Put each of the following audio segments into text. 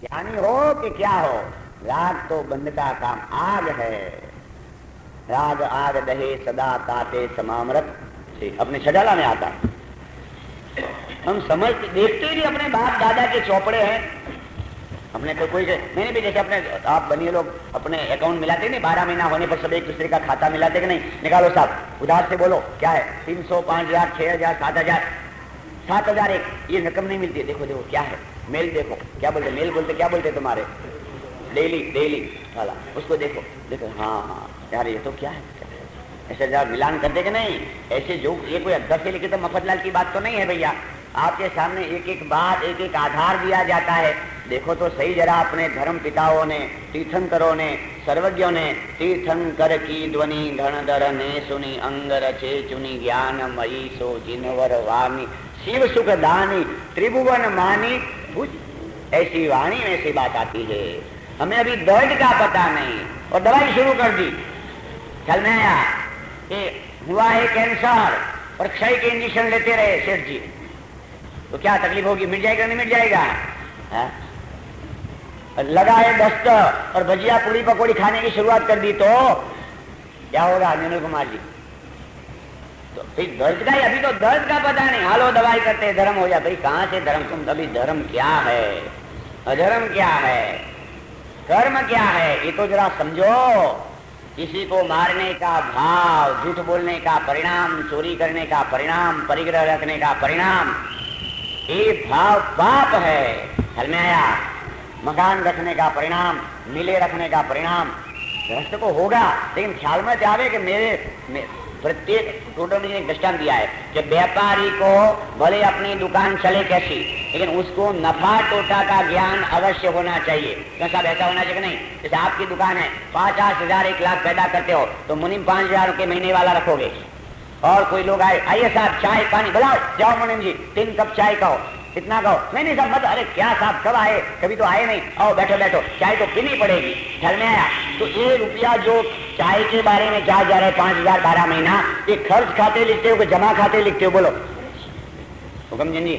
ज्ञानी हो कि क्या हो, राग तो बंद का काम। आग है, राग आग दहे सदा काटे समामृत से अपने छजाला में आता है। हम समझ देखते ही अपने बाप दादा के चौपड़े हैं। हमने तो कोई मैंने भी जैसे अपने आप बनिए लोग अपने अकाउंट मिलाते नहीं, 12 महीना होने पर सब एक दूसरे का खाता मिलाते कि नहीं, निकालो साहब उधार से बोलो क्या है, 300, 5000, 6000, 7000, 7000 एक, ये रकम नहीं मिलती है। देखो देखो क्या है, मेल देखो क्या बोलते, मेल बोलते क्या बोलते तुम्हारे, डेली वाला, उसको देखो देखो, हाँ यार ये तो क्या है, ऐसे जरा मिलान करते कि नहीं। ऐसे जो ये कोई अध्यक्ष से लिखे तो मफतलाल की बात तो नहीं है भैया, आपके सामने एक एक बात, एक एक आधार दिया जाता है। देखो तो सही जरा अपने धर्म पिताओं ने, तीर्थंकरों ने, सर्वज्ञों ने, तीर्थंकर की ध्वनि धनधर ने सुनी, अंग रचे चुनी, ज्ञान मई सो जिनवर वाणी, शिव सुख दानी त्रिभुवन मानी, ऐसी वाणी में ऐसी बात आती है। हमें अभी दर्द का पता नहीं और दवाई शुरू कर दी। ख्याल में आया कि हुआ है कैंसर और क्षय के इंजेक्शन लेते रहे सेठ जी, तो क्या तकलीफ होगी, मिट जाएगा नहीं मिट जाएगा है? लगा है दस्त और भजिया पूरी पकौड़ी खाने की शुरुआत कर दी तो क्या होगा अनिल कुमार जी? तो फिर दर्द का ही, अभी तो दर्द का पता नहीं, हालो दवाई करते धर्म हो जाए। भाई कहां से धर्म, तुम अभी धर्म क्या है, अधर्म क्या है, कर्म क्या है, ये तो जरा समझो। किसी को मारने का भाव, झूठ बोलने का परिणाम, चोरी करने का परिणाम, परिग्रह रखने का परिणाम, ये भाव पाप है। हल में आया, मकान रखने का परिणाम, मिले रखने का परिणाम गृहस्थ को होगा, लेकिन ख्याल में आवे कि मेरे प्रत्येक टोटल ने एक दृष्टांत दिया है कि व्यापारी को भले अपनी दुकान चले कैसी, लेकिन उसको नफा टोटा का ज्ञान अवश्य होना चाहिए। क्यों साहब ऐसा होना चाहिए नहीं, जैसे आपकी दुकान है 50,000 1 लाख पैदा करते हो तो मुनीम 5000 के महीने वाला रखोगे, और कोई लोग आइए साहब चाय पानी बुलाओ, जाओ मुनीम जी 3 कप चाय कहो, इतना कहो, नहीं साहब मत, अरे क्या साहब कब आए, कभी तो आए नहीं, आओ बैठो बैठो, चाय तो पीनी पड़ेगी। घर में आया तो ये रुपया जो चाय के बारे में जा रहा है 5000 12 महीना, ये खर्च खाते लिखते हो कि जमा खाते लिखते हो, बोलो हुक्म जी?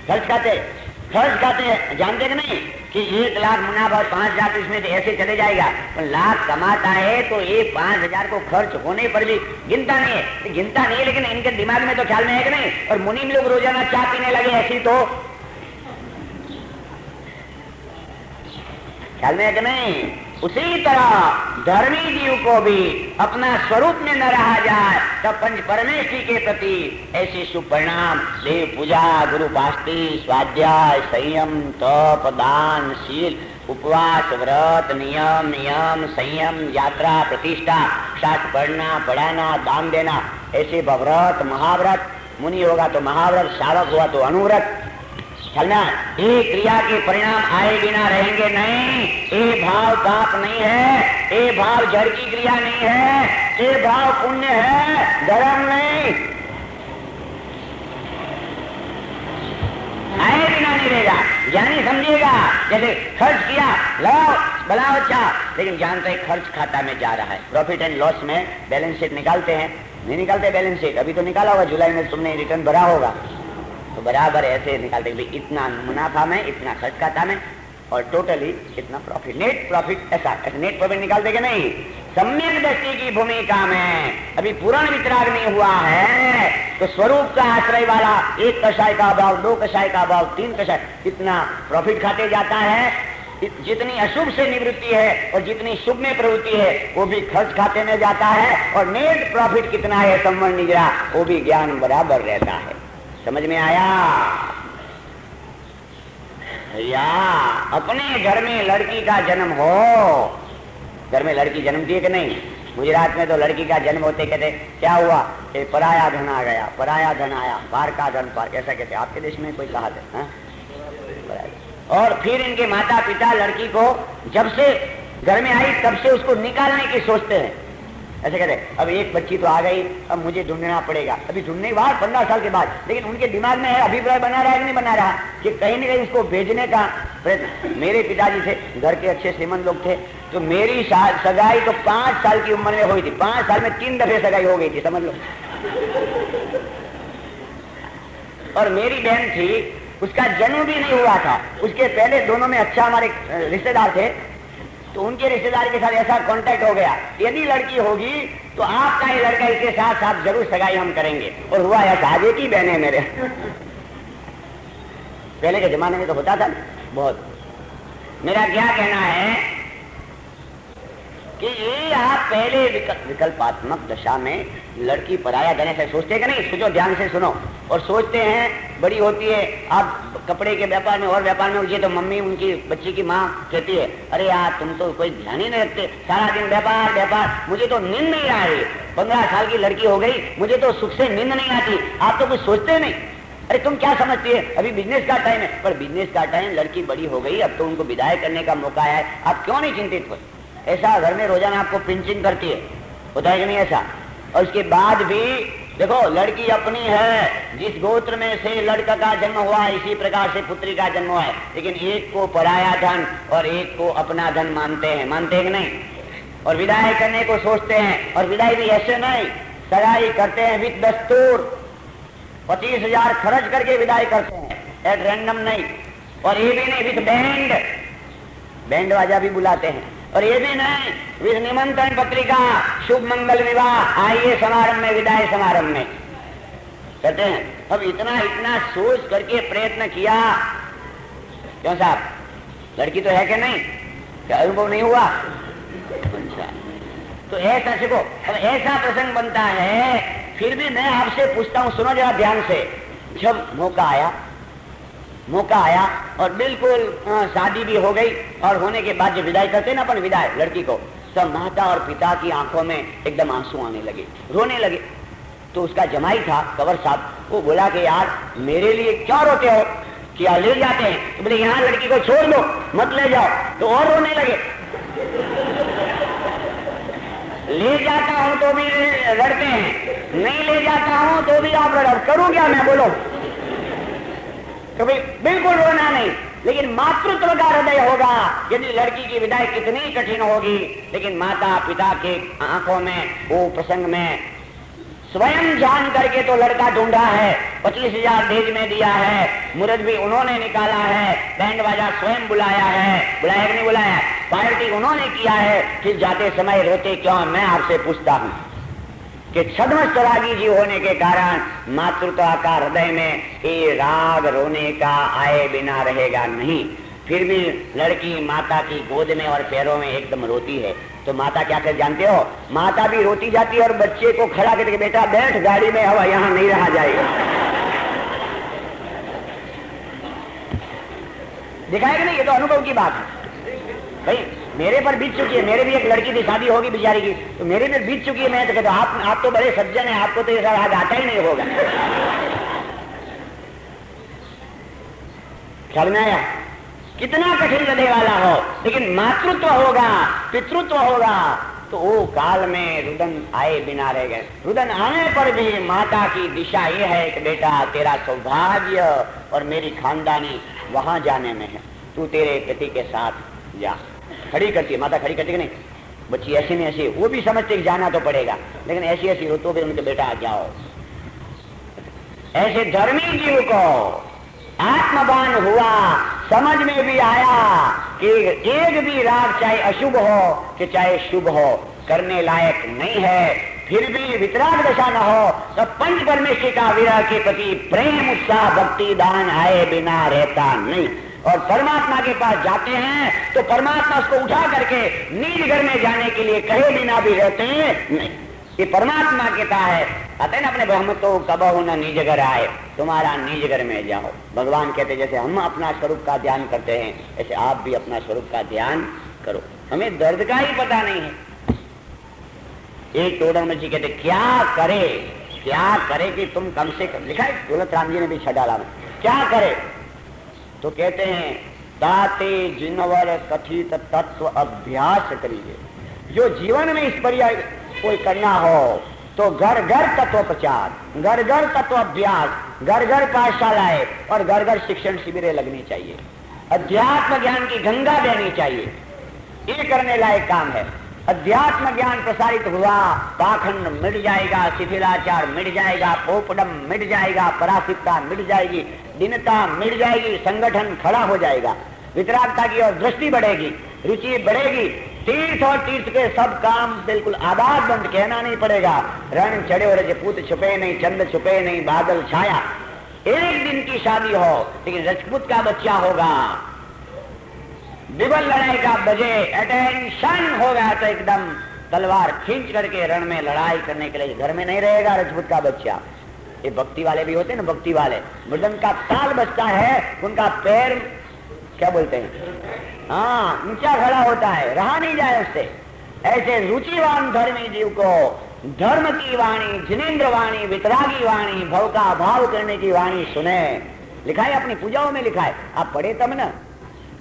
खर्च खाते हैं, जानते कि नहीं कि 1 लाख मुनाफा और 5000 इसमें तो ऐसे चले जाएगा, पर लाख कमाता है तो ये 5000 को खर्च होने पर भी गिनता नहीं है, लेकिन इनके दिमाग में तो ख्याल में है कि नहीं। और मुनीम लोग रोजाना चाय पीने लगे ऐसी, तो ख्याल में है कि नहीं। उसी तरह धर्मी जीव को भी अपना स्वरूप में न रहा जाए तब पंच परमेश्वरी के प्रति ऐसे शुभ परिणाम, देव पूजा, गुरु पास्ती, स्वाध्याय, संयम, तप, दान, शील, उपवास, व्रत, नियम संयम, यात्रा, प्रतिष्ठा, शास्त्र पढ़ना पढ़ाना, दान देना, ऐसे व्रत महाव्रत, मुनि होगा तो महाव्रत, शावक हुआ तो अनुव्रत, चलना, ये क्रिया के परिणाम आए बिना रहेंगे नहीं। ये भाव पाप नहीं है, ये भाव जड़ की क्रिया नहीं है, ये भाव पुण्य है, धर्म नहीं। आए बिना नहीं रहेगा, ज्ञानी समझिएगा। जैसे खर्च किया, लाओ बनाओ अच्छा, लेकिन जानते हैं खर्च खाता में जा रहा है। प्रॉफिट एंड लॉस में बैलेंस शीट निकालते हैं, नहीं निकालते बैलेंस शीट, अभी तो निकाला होगा, जुलाई में तुमने रिटर्न भरा होगा, तो बराबर ऐसे निकालते हैं इतना मुनाफा में, इतना खर्च खाता में, और टोटली इतना प्रॉफिट, नेट प्रॉफिट, ऐसा नेट प्रॉफिट निकाल देगा नहीं। सम्यक दृष्टि की भूमिका में अभी पूर्ण वितराग नहीं हुआ है तो स्वरूप का आश्रय वाला 1 कषाय का भाव, 2 कषाय का भाव, 3 कषाय, इतना प्रॉफिट खाते जाता है। जितनी अशुभ से निवृत्ति है और जितनी शुभ में प्रवृत्ति है वो भी खर्च खाते में जाता है, और नेट प्रॉफिट कितना है संवरण निजरा, वो भी ज्ञान बराबर रहता है। समझ में आया? या अपने घर में लड़की का जन्म हो, घर में लड़की जन्मती है कि नहीं? गुजरात में तो लड़की का जन्म होते कहते क्या हुआ कि पराया धन आ गया, पराया धन आया, पार का धन पार, ऐसा कहते। आपके देश में कोई कहा था? और फिर इनके माता पिता लड़की को जब से घर में आई तब से उसको निकालने की सोचते हैं, ऐसे कहते अब एक बच्ची तो आ गई, अब मुझे ढूंढना पड़ेगा, अभी ढूंढने के बाद 15 साल के बाद, लेकिन उनके दिमाग में है अभिप्राय बना रहा है कि नहीं बना रहा कि कहीं न कहीं उसको भेजने का प्रयत्न। मेरे पिताजी थे, घर के अच्छे श्रीमंत लोग थे, तो मेरी सगाई तो 5 साल की उम्र में हुई थी, 5 साल में 3 दफे सगाई हो गई थी, समझ लो। और मेरी बहन थी उसका जन्म भी नहीं हुआ था, उसके पहले दोनों में अच्छा हमारे रिश्तेदार थे, तो उनके रिश्तेदार के साथ ऐसा कांटेक्ट हो गया, यदि लड़की होगी तो आपका ही लड़का इसके साथ साथ जरूर सगाई हम करेंगे। और हुआ ऐसा, आज एक ही बहन है मेरे। पहले के जमाने में तो होता था बहुत। मेरा क्या कहना है कि ये आप पहले विकल्पात्मक दशा में लड़की पराया धन से सोचते कि नहीं? सोचो, ध्यान से सुनो। और सोचते हैं, बड़ी होती है, आप कपड़े के व्यापार में और व्यापार में उलझे तो मम्मी उनकी बच्ची की माँ कहती है, अरे यार तुम तो कोई ध्यान ही नहीं रखते, सारा दिन व्यापार व्यापार, मुझे तो नींद नहीं आ रही। 15 साल की लड़की हो गई, मुझे तो सुख से नींद नहीं आती। आप तो कुछ सोचते नहीं। अरे तुम क्या समझती है, अभी बिजनेस का टाइम है। पर बिजनेस का टाइम, लड़की बड़ी हो गई, अब तो उनको विदाई करने का मौका है, आप क्यों नहीं चिंतित हो? ऐसा घर में रोजाना आपको पिंचिंग करती है, होता है कि नहीं ऐसा? और उसके बाद भी देखो, लड़की अपनी है, जिस गोत्र में से लड़का का जन्म हुआ है इसी प्रकार से पुत्री का जन्म हुआ है, लेकिन एक को पराया धन और एक को अपना धन मानते हैं, मानते हैं कि नहीं? और विदाई करने को सोचते हैं, और विदाई भी ऐसे नहीं, सगाई करते हैं विद दस्तूर, 25,000 खर्च करके विदाई करते हैं, एट रैंडम नहीं। और ये भी नहीं विद बैंड, बैंड बाजा भी बुलाते हैं। और ये भी नहीं विद निमंत्रण पत्रिका, शुभ मंगल विवाह, आइए समारंभ में, विदाई समारंभ में कहते हैं। अब इतना सोच करके प्रयत्न किया, क्यों साहब? लड़की तो है कि नहीं? क्या अनुभव नहीं हुआ? अच्छा, तो ऐसा सीखो। अब ऐसा प्रसंग बनता है, फिर भी मैं आपसे पूछता हूं, सुनो जरा ध्यान से। जब मौका आया और बिल्कुल शादी भी हो गई, और होने के बाद जब विदाई करते ना अपन विदाई लड़की को, तब माता और पिता की आंखों में एकदम आंसू आने लगे, रोने लगे। तो उसका जमाई था कंवर साहब, वो बोला कि यार मेरे लिए क्यों रोते हो, क्या ले जाते हैं? तो बोले यहाँ लड़की को छोड़ दो, मत ले जाओ। तो और रोने लगे। ले जाता हूं तो भी लड़ते हैं, नहीं ले जाता हूं तो भी आप लड़, करूं क्या मैं? बोलो। कभी बिल्कुल रोना नहीं, लेकिन मातृत्व का हृदय होगा। यदि लड़की की विदाई कितनी कठिन होगी, लेकिन माता पिता के आंखों में, वो प्रसंग में स्वयं जान करके तो लड़का ढूंढा है, 25,000 दहेज में दिया है, मुहूर्त भी उन्होंने निकाला है, बैंड बाजा स्वयं बुलाया है, बुलाया कि नहीं बुलाया, पार्टी उन्होंने किया है। फिर जाते समय रोते क्यों? मैं आपसे पूछता हूं कि छद्मस्त रागी जीव होने के कारण मातृत्व का हृदय में ये राग रोने का आए बिना रहेगा नहीं। फिर भी लड़की माता की गोद में और पैरों में एकदम रोती है, तो माता क्या कर जानते हो? माता भी रोती जाती है और बच्चे को खड़ा करके, बेटा बैठ गाड़ी में, हवा यहां नहीं रहा जाएगा। दिखाया कि नहीं? ये तो अनुभव की बात है भाई, मेरे पर बीत चुकी है। मेरे भी एक लड़की की शादी होगी बेचारी की, तो मेरे पर बीत चुकी है। मैं तो कहता हूं आप तो बड़े सज्जन हैं, आपको तो ये सब आज आता ही नहीं होगा। ख्याल में आया? कितना कठिन हृदय वाला हो, लेकिन मातृत्व होगा, पितृत्व होगा, तो वो काल में रुदन आए बिना रह गए। रुदन आने पर भी माता की दिशा ये है कि बेटा तेरा सौभाग्य और मेरी खानदानी वहां जाने में है, तू तेरे पति के साथ जा। खड़ी करती है माता, खड़ी करती है नहीं? बच्ची ऐसी नहीं ऐसी, वो भी समझते कि जाना तो पड़ेगा, लेकिन ऐसी ऐसी हो तो फिर उनके बेटा आ जाओ। ऐसे धर्मी जीव को आत्मवान हुआ, समझ में भी आया कि एक भी राग चाहे अशुभ हो कि चाहे शुभ हो, करने लायक नहीं है, फिर भी वितराग दशा न हो, तो पंच परमेश्वर का विरह के प्रति प्रेम उत्साह भक्ति दान आए बिना रहता नहीं। और परमात्मा के पास जाते हैं तो परमात्मा उसको उठा करके निज घर में जाने के लिए कहे बिना भी रहते हैं नहीं। ये परमात्मा कहता है, कहते हैं ना अपने ब्रह्म तो कबहु न निज घर आए, तुम्हारा निज घर में जाओ। भगवान कहते जैसे हम अपना स्वरूप का ध्यान करते हैं, ऐसे आप भी अपना स्वरूप का ध्यान करो। हमें दर्द का ही पता नहीं है। एक टोडर जी कहते क्या करे कि तुम कम से कम, लिखा है दौलत राम जी ने भी छडाला में, क्या करे? तो कहते हैं ताते जिनवर कथित तत्व अभ्यास करिए। जो जीवन में इस पर्याय कोई करना हो तो घर घर तत्व प्रचार, घर घर तत्व अभ्यास, घर घर पाठशालाएं और घर घर शिक्षण शिविरें लगनी चाहिए, अध्यात्म ज्ञान की गंगा बहनी चाहिए। ये करने लायक काम है। अध्यात्म ज्ञान प्रसारित हुआ, पाखंड मिट जाएगा, शिथिलाचार मिट जाएगा, पोपडम मिट जाएगा, परासिकता मिट जाएगी, दीनता मिट जाएगी, संगठन खड़ा हो जाएगा, वितरागता की और दृष्टि बढ़ेगी, रुचि बढ़ेगी, तीर्थ और तीर्थ के सब काम बिल्कुल आबाद बंद, कहना नहीं पड़ेगा। रण चढ़े और रजपूत छुपे नहीं, चंद छुपे नहीं, बादल छाया। एक दिन की शादी हो लेकिन रजपूत का बच्चा होगा, विबल लड़ाई का बजे, अटेंशन होगा तो एकदम तलवार खींच करके रण में लड़ाई करने के लिए, घर में नहीं रहेगा रजपूत का बच्चा। ये भक्ति वाले भी होते हैं ना, भक्ति वाले, मृदंग का ताल बजता है, उनका पैर क्या बोलते हैं, हाँ, नीचा खड़ा होता है, रहा नहीं जाए उससे। ऐसे रुचिवान धर्मी जीव को धर्म की वाणी, जिनेन्द्र वाणी, वितरागी वाणी, भव का भाव करने की वाणी सुने। लिखा है अपनी पूजाओं में, लिखा है, आप पढ़े तब ना।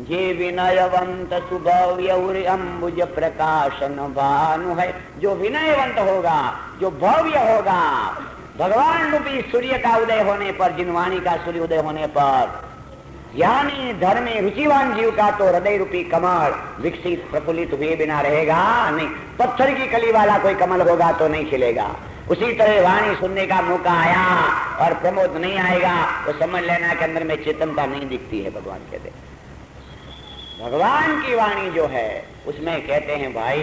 ये विनयवंत सुभव्य अम्बुज प्रकाशन भानु है, जो विनयवंत होगा, जो भव्य होगा, भगवान रूपी सूर्य का उदय होने पर, जिनवाणी का सूर्य उदय होने पर, यानी धर्म में रुचिवान जीव का तो हृदय रूपी कमल विकसित प्रफुल्लित हुए बिना रहेगा नहीं। पत्थर की कली वाला कोई कमल होगा तो नहीं खिलेगा। उसी तरह वाणी सुनने का मौका आया और प्रमोद नहीं आएगा, तो समझ लेना के अंदर में चेतनता नहीं दिखती है। भगवान कहते, भगवान की वाणी जो है उसमें कहते हैं भाई